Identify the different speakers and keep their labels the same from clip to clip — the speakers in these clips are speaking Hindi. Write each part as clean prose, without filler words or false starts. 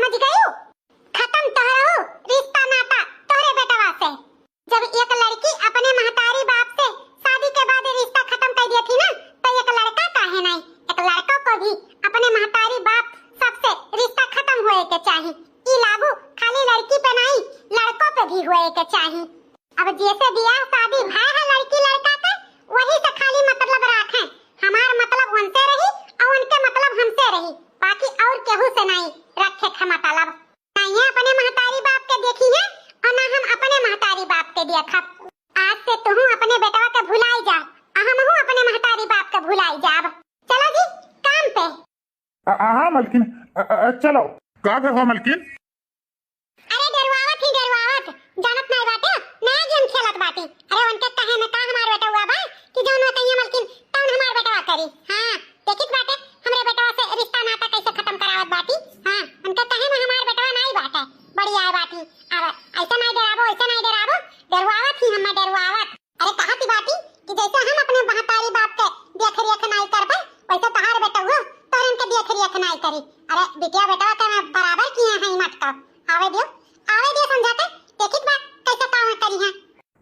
Speaker 1: समझ गई? खत्म तोहरो रिश्ता नाता तोहरे बेटवा से। जब एक लड़की अपने महतारी बाप से शादी के बाद रिश्ता खत्म कर दी थी ना, तो एक लड़का काहे नहीं, एक लड़का को भी अपने महतारी बाप सबसे रिश्ता खत्म होए के चाहिए। ई लागू खाली लड़की पे नहीं, लड़कों पे भी होए के चाहिए। अब जैसे ब्याह शादी भाई है लड़की लड़का के, वही से खाली मतलब रखें। हमार मतलब उनसे रही और उनके मतलब हमसे रही, बाकी और केहू से नहीं रखे थे मतलब। ना ये अपने महतारी बाप के देखी है और ना हम अपने महतारी बाप के देखब। आज से तू अपने बेटवा के भुलाई जा, हम अपने महतारी बाप के भुलाई जाब। चलो जी काम पे।
Speaker 2: हाँ मलकिन, चलो। का हो मलकिन?
Speaker 1: अरे डरवावत ही डरवावत, जानत नहीं बाटे नया गेम खेलत बाटी। अरे उनके कहे में का हमार बेटा हुआ बा कि जौन कहिए मलकिन तौन हमार बेटवा करी। हां देखित बाटे हमरे बेटवा से रिश्ता नाता कैसे खत्म करावत बाटी। हां उनके कहे में हमार बेटवा नहीं बाटे, बढ़िया है बाटी। अब ऐसा नहीं डरावो, ऐसा नहीं डरावो, डरवावत ही हमें डरवावत। अरे कहती बाटी कि जैसे हम अपने महतारी बाप के देख रेख नहीं करबे, वैसे तहार बेटा हुआ तो इनके देख रेख नहीं करी। अरे बिटिया बेटवा के बराबर किए हैं मत का। आवे दियो समझाते, देखित बात कैसे काम करी है।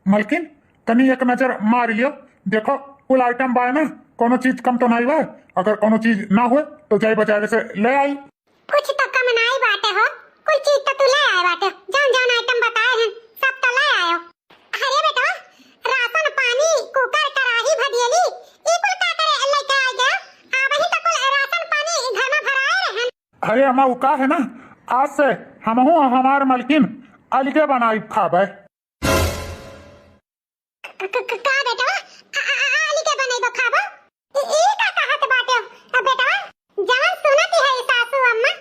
Speaker 2: मलकिन तनी एक नजर मार लियो, देखो कुल आइटम बा ना, कोनो चीज कम तो नहीं बा। अगर कोनो चीज ना हुए तो जाई बाजार से ले आई।
Speaker 1: कुछ तो कम नहीं बाटे हो, कुल चीज तो तू ले आए बाटे। जौन जौन आइटम बताए हैं सब तो ले आयो। अरे बेटा राशन पानी कुकर कढ़ाई भदियली ई कुल का करे लेके आ गया। आबही तो कुल राशन पानी घर में भराए रहन।
Speaker 2: अरे अम्मा वो का है ना, आज से हमहू हमार मलकिन अलगे बनाई खाबे।
Speaker 1: का बेटा आली के बनई बखाबो ई का कहत बाटे। अब बेटा जवन सुनत है सासू अम्मा,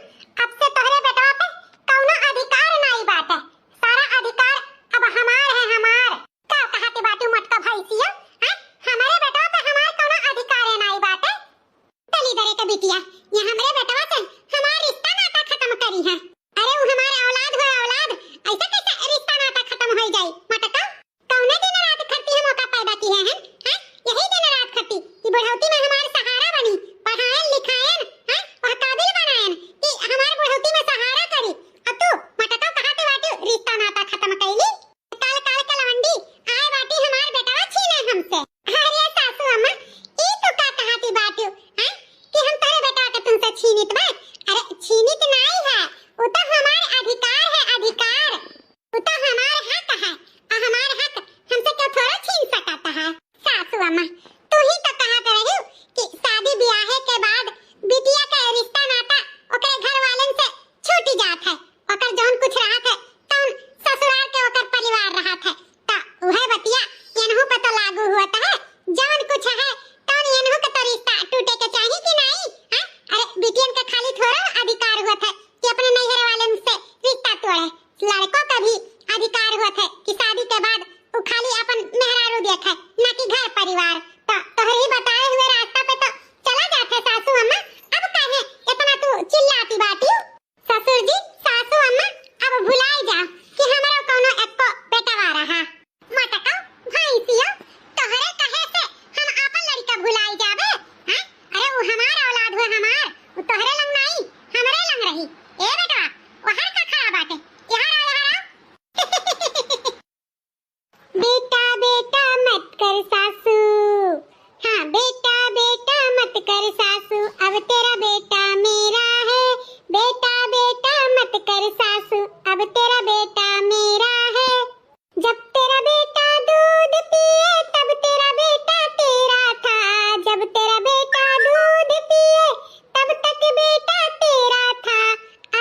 Speaker 1: अब से तोहरे बेटा पे कौनो अधिकार नहीं बाटे। सारा अधिकार अब हमार है, हमार। का कहत बाटे मटका भैंसिया, हां हमारे बेटा पे हमार कौनो अधिकार नहीं बाटे। तली दरे के बिटिया ये हमरे बेटवा से हमार रिश्ता नाता खत्म करी है। अरे वो हमारे औलाद है औलाद, ऐसा कैसे रिश्ता नाता खत्म हो जाए। मटका कौने दिन रात खट्टी हम मौका पैदा की है, हैं यही दिन रात खट्टी कि बुढ़ौती में हमारे सहारा बनी, पढ़ाएं लिखाएं, हैं और काबिल बनाएं कि हमारे बुढ़ौती में सहारा करी। अब तू मटका कहते बाटी रिश्ता नाता खत्म कैली। काल काल के लवंडी आए बाटी हमार बेटवा छीने हमसे। अरे सासू अम्मा ई तो का कहती बाटी, हैं कि हम तेरे बेटा के तुमसे छीनित बा। अरे छीनित नहीं है, वो तो हमार अधिकार है, अधिकार वो तो हमार हक है। हमार हक हमसे क्यों थोड़ा छीन सकता है। सासू अम्मा तू ही तो कहत रही कि शादी ब्याह के बाद बिटिया का रिश्ता नाता ओकरे घर वालन से छूट जात है। ओकर जौन कुछ रहत है तौन ससुराल के ओकर परिवार रहत है, तो वह बतिया इनहु पे तो लागू होता है। जौन कुछ है तौन इनहु के तो रिश्ता टूटे के चाहिए कि नहीं। हां अरे बिटियन के खाली थोड़ा अधिकार होत है कि अपने नैहर वालन से रिश्ता तोड़े, लड़कों का भी अधिकार होत है कि शादी के बाद वो खाली अपन मेहरारू देखे, ना कि घर परिवार। तो तोहरी बताए हुए रास्ता पे तो चला जाते सासू अम्मा। अब काहे इतना तू चिल्लाती बाटी। ससुर जी सासू अम्मा अब भुलाई जा कि हमरा कोनो एको बेटवा रहा। मटका भैंसिया तोहरे कहे से हम अपन लड़का भुलाई जाबे। हां अरे वो हमार औलाद है, हमार वो तोहरे लंग नहीं हमरे लंग रही। ए बेटा वहां का खड़ा बाटे, यहाँ बेटा बेटा मत कर सासू, हाँ बेटा बेटा मत कर सासू, अब तेरा बेटा मेरा है। बेटा बेटा मत कर सासू, अब तेरा बेटा मेरा है। जब तेरा बेटा दूध पिए तब तेरा बेटा तेरा था, जब तेरा बेटा दूध पिए तब तक बेटा तेरा था।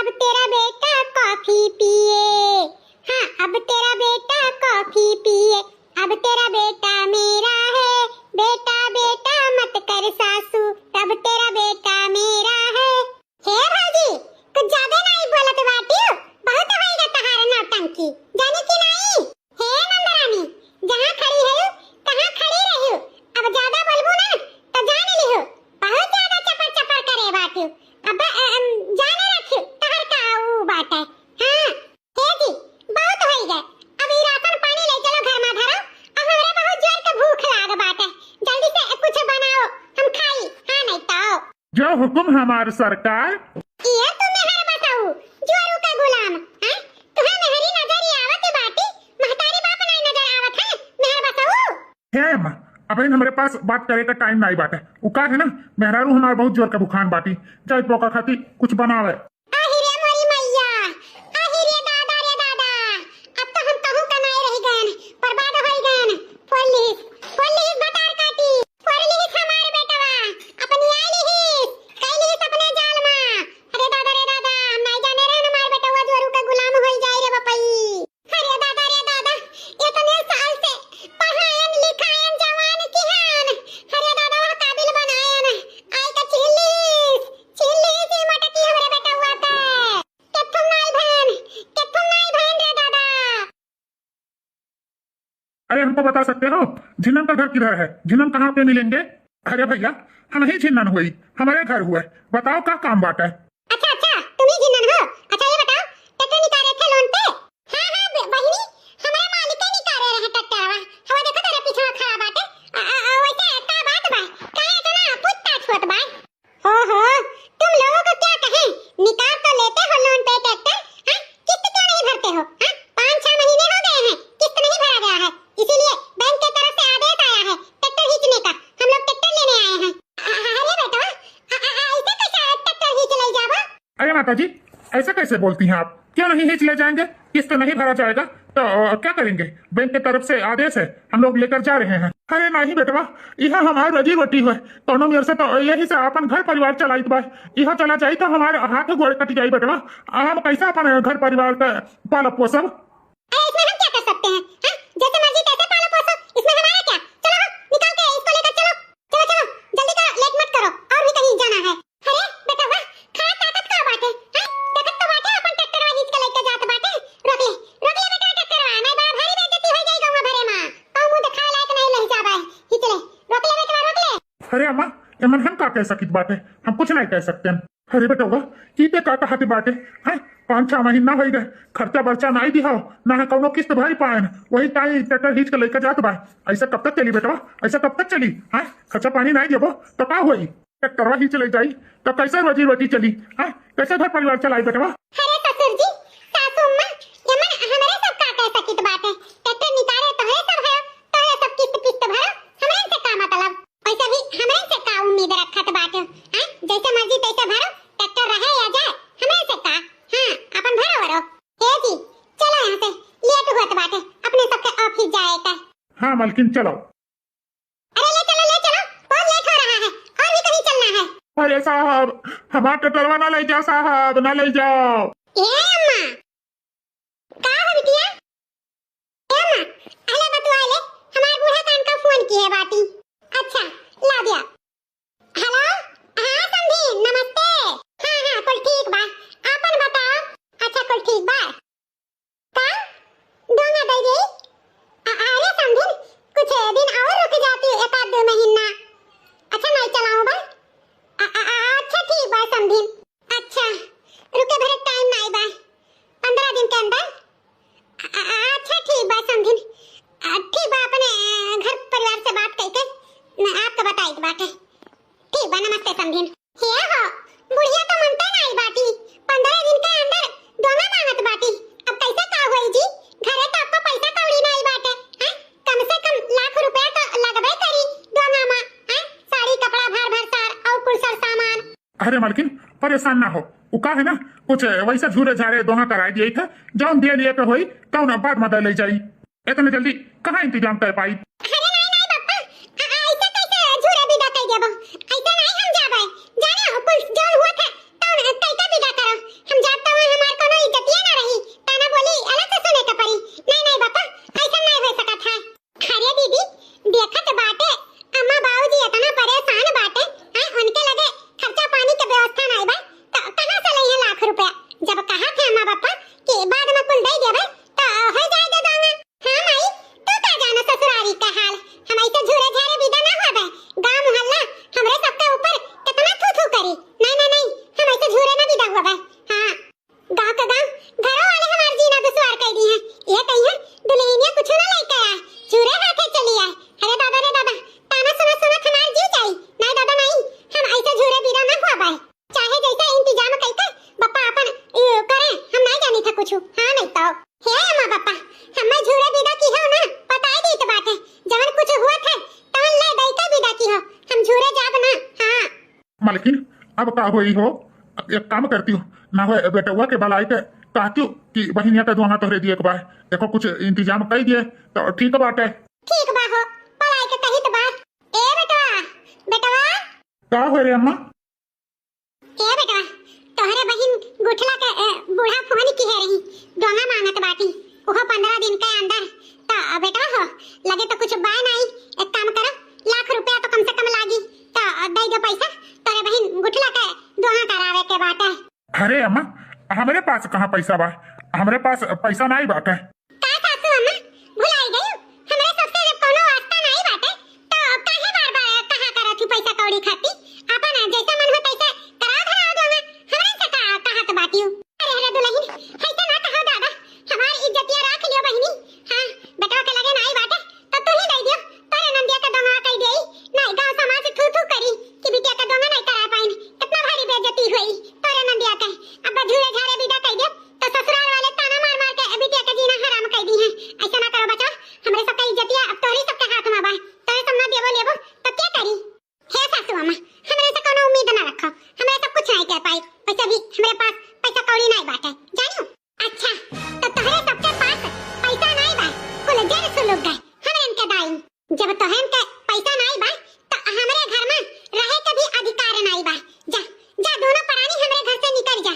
Speaker 1: अब तेरा बेटा कॉफी पिए, हाँ अब तेरा बेटा कॉफी पिए, अब तेरा बेटा मेरा है। बेटा बेटा मत कर सासू, तब तेरा बेटा मेरा है। हे भाजी कुछ ज्यादा नहीं बोलत बाटी, बहुत होएगा तहार नौटंकी, जानी कि नहीं। हे नंदरानी जहाँ खड़ी है कहाँ खड़ी रही, अब ज्यादा बोलबू ना तो जान लिहो बहुत ज्यादा चपर चपर करे बाटी। अब जाने रखियो तहर का ऊ बात है। हाँ हे जी बहुत होई गए, अब ई राशन पानी ले चलो घर में धरो। अब हमरे बहुत जोर के भूख लाग बाटे, जल्दी से कुछ बनाओ हम खाई। हाँ नहीं तो
Speaker 2: जो हुक्म हमारे सरकार।
Speaker 1: ये तुम्हें हर बताऊं जोर
Speaker 2: है अम्मा, अब इन हमारे पास बात करे का टाइम नहीं बाटे। उ का है ना, मेहरारू हमारे बहुत जोर का बुखान बाटी, चाहे पोका खाती कुछ बनावे।
Speaker 1: आहिरे मोरी मैया, आहिरे दादा रे दादा, अब तो हम कहूं का नहीं रह गए, बर्बाद हो गए। पुलिस बटार काटी, पुलिस हमारे बेटवा अपनी आली ही कैली अपने जाल में। अरे दादा रे दादा, हम नहीं जाने रे हमारे बेटवा जोरू का गुलाम हो जाए रे बपई। अरे दादा रे दादा, इतने साल से पढ़ायन लिखायन जवान किहन, अरे दादा वो काबिल बनायन, आई का चिल्ली से मटकी हमरे बेटवा का। केथुम नहीं बहन रे दादा।
Speaker 2: अरे हमको बता सकते हो झिन्नन का घर किधर है? झिन्नन कहाँ पे मिलेंगे? अरे भैया, हम ही झिन्नन हुई, हमारे घर हुआ है, बताओ क्या काम बात है?
Speaker 1: अच्छा तुम ही जिन्नन हो। अच्छा ये बताओ, ट्रैक्टर निकाले थे लोन पे? हाँ बहिनी, हमारे मालिक ही निकाले रहे ट्रैक्टरवा। हवा देखो तेरे पीछे खड़ा बाटे। वैसे का बात बा, काहे इतना पूछताछ होत बा? हो तुम लोगों को क्या कहें, निकाल तो लेते हो लोन पे ट्रैक्टर, हां किस्त क्यों नहीं भरते हो? हां 5-6 महीने हो गए हैं, किस्त नहीं भरा गया है, इसीलिए बैंक की तरफ से आदेश आया है ट्रैक्टर खींचने का। हम लोग ट्रैक्टर लेने आए हैं। अरे बेटा, ऐसे कैसे ट्रैक्टर खींच ले जाओ?
Speaker 2: अरे माता जी, ऐसा कैसे बोलती हैं आप? क्यों नहीं खींच ले जाएंगे? किस्त नहीं भरा जाएगा तो क्या करेंगे? बैंक की तरफ से आदेश है, हम लोग लेकर जा रहे हैं। अरे नहीं बेटवा, यह हमारी रोजी रोटी है, कोनो मेरे से तो यही से अपन घर परिवार चलाइत बा। यह चला जाई तो हमारे हाथ गोड़ कट जाई बेटवा। हम कैसे अपन घर परिवार का पालब पोसब?
Speaker 1: इसमें हम क्या कर सकते हैं? हां जैसे मर्जी तैसे पालो पोसो, इसमें हमारा क्या? चलो निकाल के इसको लेकर चलो जल्दी करो, लेट मत करो, और भी कहीं जाना है। अरे बेटा वाह, खा ताकत का बात है। हां देखत तो बाटे अपन ट्रैक्टर खींच के लेके जात बाटे। रोक ले बेटा ट्रैक्टर, नहीं बड़ा भारी बेइज्जती हो जाई गांव भरे में, तो मुंह दिखाए लायक नहीं लह जाबा। खींच ले, रोक ले बेटा रोक ले।
Speaker 2: अरे अम्मा, एमन हम का कह सकित बाटे? हम कुछ नहीं कह सकते हैं। अरे बेटवा, कीते का कहते बाटे हैं? 5-6 महीना हो गए, खर्चा बर्चा नहीं दिहाओ, ना है कौनो किस्त भरी पाएन, वही टाइम ट्रैक्टर खींच के लेकर जात बा। ऐसा कब तक चली बेटवा? ऐसा कब तक चली? हैं खर्चा पानी नहीं देबो तो का होई? ट्रैक्टरवा ही चले जाई तो कैसे रोजी रोटी चली? हैं कैसे घर परिवार चलाई बेटवा?
Speaker 1: अरे ससुर जी, सासू अम्मा, यमन हमारे सब का कह सकित बात है। ट्रैक्टर निकाले तो है सब है, तो है सब किस्त भरो, हमें से का मतलब? वैसे भी हमें से का उम्मीद रखत बाटे? हैं जैसे मर्जी तैसे भरो, ट्रैक्टर रहे या जाए, हमें से का? हां अपन भरो। ए जी चलो यहां से, लेट होत बाटे, अपने सबके ऑफिस जाए का।
Speaker 2: हाँ मालकिन चलो।
Speaker 1: अरे ले चलो, बहुत लेट हो रहा है, और भी कहीं चलना है।
Speaker 2: अरे साहब, हमारा ट्रैक्टरवा ना ले जाओ साहब, ना ले जाओ।
Speaker 1: ए अम्मा, का हो बिटिया? ए अम्मा, अले बतुआ ले, हमारे बूढ़ा कान का फोन किए बाटी। अच्छा ला दिया। हेलो, हाँ समधी नमस्ते। हाँ कुल ठीक बा, आपन बताओ। अच्छा कुल ठीक बा का दोंगा दे दे। अरे समधी कुछ दिन और रुक जाती, 1-2 महीना। अच्छा नहीं चलाऊं बा? अच्छा ठीक बा समधी। अच्छा रुके भरे टाइम नहीं बा, 15 दिन के अंदर। अच्छा ठीक बा समधी, ठीक बा, अपने घर परिवार से बात करके आपका बताई बात है। ठीक बा, नमस्ते समधी। हे हो बुढ़िया तो मनते नहीं बाटी, 15 दिन के अंदर दोना मांगत बाटी। अब कैसे का होई जी? घरे तो आपको पैसा कौड़ी नहीं बाटे, हैं कम से कम लाख रुपया तो लगबे करी दोना में, हैं साड़ी कपड़ा भर सार और कुल सर सामान।
Speaker 2: अरे मालकिन परेशान ना हो, उ का है ना कुछ वैसा झूरे झारे दोहा कराई दिए थे, जौन दे लिए पे होई तौन बाद में ले जाई। इतने जल्दी कहाँ इंतजाम कर पाई?
Speaker 1: अरे नहीं बप्पा, ऐसा कैसे झूरे विदा कई देबो? ऐसा नहीं हम जाबे, जाने हो कुल जोन हुआ था तौन कैसे विदा करो? हम जात तो हमार कोनो इज्जतिए ना रही, ताना बोली अलग से सुने का पड़ी। नहीं बप्पा, ऐसा नहीं हो सका था। अरे दीदी देखत बाटे, अम्मा बाबूजी इतना परेशान बाटे, हैं उनके लगे खर्चा पानी के व्यवस्था नहीं बा, तो कहां से लइहे लाख रुपया? जब कहा थे अम्मा पापा कि बाद में कुल दे देबे तो हो जाए दे दोंगा। हां माई, तू का जाना ससुरारी का हाल, हम ऐसे झूरे झारे विदा ना होबे। गांव मोहल्ला हमरे सबके ऊपर कितना थू करी। नहीं हम ऐसे झूरे ना विदा होबे। हां गांव का गांव घरों वाले हमार जीना दुश्वार कर दी है। ये कहिए दुल्हनिया कुछ ना लेके आए, झूरे हाथे चली आए। अरे दादा रे दादा, ताना सुना हमार जी जाई। नहीं दादा नहीं, हम ऐसे झूरे विदा ना होबे, चाहे जैसा इंतजाम करके बप्पा अपन करे, हम नहीं जानी था कुछ। हां नहीं तो हे अम्मा बप्पा, हमें झूरे विदा की हो ना, बताई दी तो बात है। जवन कुछ हुआ था
Speaker 2: मालकिन अब का हुई हो, एक काम करती हूँ ना हो बेटवा के बलाई के कहती हूँ कि बहनिया के दुआ तोहरे दिए के बा, देखो कुछ इंतजाम कर दिए तो ठीक बात है।
Speaker 1: ठीक बा हो पलाई के कही तो बात। ए बेटवा बेटवा
Speaker 2: का हो रे अम्मा?
Speaker 1: ए बेटवा तोहरे बहिन गुठला के बूढ़ा फोन की है रही दोंगा मांगत बाटी ओहो 15 दिन के अंदर ता बेटवा हो लगे तो कुछ बाय नहीं, एक काम करो लाख रुपया तो कम से कम लागी ता दे दो पैसा तोरे बहिन गुठला के दोंगा करावे के बाटे।
Speaker 2: अरे अम्मा हमारे पास कहाँ पैसा बा, हमारे पास पैसा नहीं बाटे।
Speaker 1: का सासू अम्मा भुलाई गई हमरे सबसे जब कोनो वास्ता नहीं बाटे तो काहे बार-बार कहा करत ही पैसा कौड़ी खाती अपन जैसा मन हो तैसा करा धरा दोगे हमरे से कहा तो बाटी हूं। अरे रे दुल्हन ऐसा ना कहो दादा हमारी इज्जतिया रख लियो बहिनी। हां बेटा के लगे नहीं बाटे तो तू ही दे दियो तोरे नंदिया का दोंगा कह देई नहीं गांव समाज थू थू करी कि बिटिया का दोंगा नहीं करा पाइन कितना भारी बेइज्जती हुई तोरे नंदिया के। अब बधुए झाड़े बिदा कह दे तो ससुराल वाले ताना मार मार के बिटिया का जीना हराम कर दी है। ऐसा ना करो बच्चा हमरे सबका इज्जतिया अब तोरी सबके हाथ में बा तोरे सब ना देबो लेबो तो क्या करी। हे सासू अम्मा हमरे से कोनो उम्मीद ना रखो हमरे सब कुछ नहीं कर पाई पैसा भी हमरे पास पैसा कौड़ी नहीं बाटे जानियो। अच्छा तो तोहरे सबके पास पैसा नहीं बा कुल जन सुलग गए हमरे इनके दाई जब तोहन के पैसा नहीं बा तो हमरे घर में रहे के भी अधिकार नहीं बा। जा जा दोनों प्राणी हमरे घर से निकल जा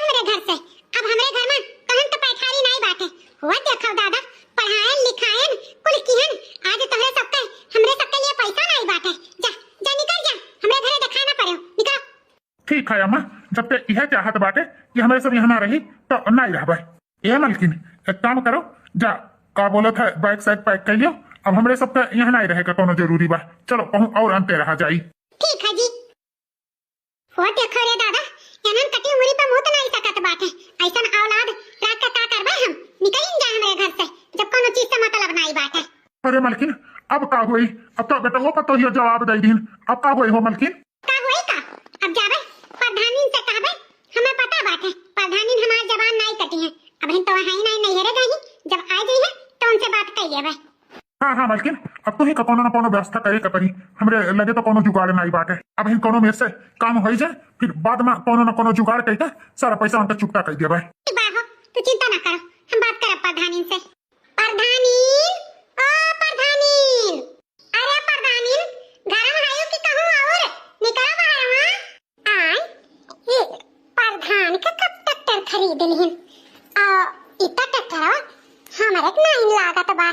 Speaker 1: हमरे घर से। अब हमरे घर में कहन तो पैठारी नहीं बाटे हुआ देखो दादा पढ़ाएन लिखाएन कुल किहन आज तोहरे सबके हमरे सबके लिए पैसा नहीं बाटे। जा जा निकल जा हमरे घरे दिखाई ना पड़े निकल।
Speaker 2: ठीक है अम्मा जब तक यह चाहत बाटे कि हमारे सब यहाँ ना रही तो नहीं रह ये मालकिन एक काम करो जा का बोलत है बैग सैग पैक कर लियो, अब हमरे सबका यहाँ नहीं रहेगा कोनो जरूरी बा, चलो कहूँ और अंते रहा जाई।
Speaker 1: ठीक है जी वो देखो रे दादा एनन कटी उमरी पे मुंह तो नहीं सकत बाटे ऐसन औलाद रात का करबे हम निकल जा हमरे घर से जब कोनो चीज से मतलब नहीं बाटे।
Speaker 2: अरे मालकिन अब का हुई, अब तो बेटा वो पतो ही जवाब दे दीन, अब का हुई हो मालकिन?
Speaker 1: का हुई का अब जाबे प्रधानी से कहबे हमें पता बाटे प्रधानी हमार जबान नहीं कटी है अब हम तो है नहीं रे गई जब आ जाई है तो उनसे बात कर लेबे।
Speaker 2: हाँ हाँ मालकिन अब तो ही का कोनो ना कोनो व्यवस्था करे के पड़ी, हमरे लगे तो कोनो जुगाड़ नहीं बाटे। अब इन कोनो में से काम हो जाए फिर बाद में कोनो ना कोनो जुगाड़ करके सारा पैसा उनका चुकता कर दिया भाई।
Speaker 1: बाहो तू चिंता ना करो हम बात करब प्रधानी से। प्रधानी ओ प्रधानी अरे प्रधानी घर में आयो कि कहूं और निकलो बाहर वहां आय ये प्रधान का कब ट्रैक्टर खरीद लिहन आ इतना ट्रैक्टर हमारे नहीं लागत बा